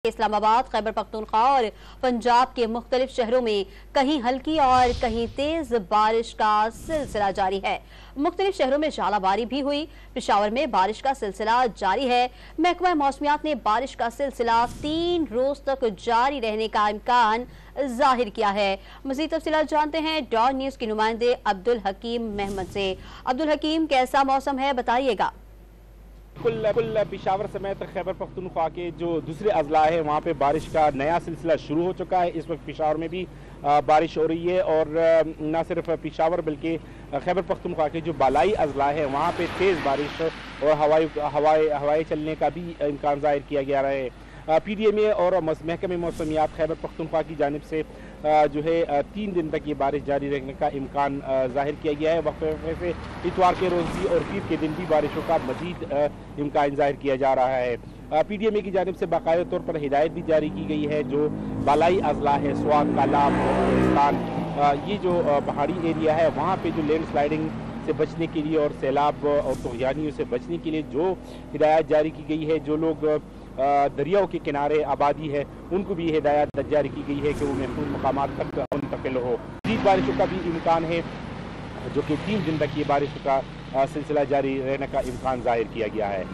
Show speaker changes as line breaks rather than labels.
इस्लामाबाद, खैबर पख्तूनख्वा और पंजाब के मुख्तलिफ शहरों में कहीं हल्की और कहीं तेज बारिश का सिलसिला जारी है। मुख्तलिफ शहरों में झालाबारी भी हुई। पेशावर में बारिश का सिलसिला जारी है। महकमा मौसमियात ने बारिश का सिलसिला 3 रोज तक जारी रहने का इम्कान जाहिर किया है। मज़ीद तफसीलात जानते हैं डॉन न्यूज़ के नुमाइंदे अब्दुल हकीम महमद से। अब्दुल हकीम, कैसा मौसम है, बताइएगा।
बिल्कुल पेशावर समेत खैबर पख्तूनख्वा के जो दूसरे अजला है वहाँ पे बारिश का नया सिलसिला शुरू हो चुका है। इस वक्त पेशावर में भी बारिश हो रही है और न सिर्फ पेशावर बल्कि खैबर पख्तूनख्वा के जो बालाई अजला है वहाँ पे तेज़ बारिश और हवाएं चलने का भी इम्कान ज़ाहिर किया गया है। PDMA और महकमे मौसमियात खैबर पख्तूनख्वा की जानिब से जो है 3 दिन तक ये बारिश जारी रहने का इम्कान ज़ाहिर किया गया है। वक्फे से इतवार के रोज़ भी और पीर के दिन भी बारिशों का मज़ीद इम्कान ज़ाहिर किया जा रहा है। PDMA की जानिब से बाकायदा तौर पर हिदायत भी जारी की गई है। जो बालाई अजला है स्वात, कालाब और कोहिस्तान, ये जो पहाड़ी एरिया है वहाँ पे जो लैंड स्लाइडिंग से बचने के लिए और सैलाब और तुग़यानियों से बचने के लिए जो हिदायत जारी की गई है, जो लोग दरियाओं के किनारे आबादी है उनको भी हिदायत जारी की गई है कि वो महफूज मकामात तक मुंतकिल हो। मज़ीद बारिशों का भी इम्कान है जो कि 3 दिन तक ये बारिशों का सिलसिला जारी रहने का इम्कान ज़ाहिर किया गया है।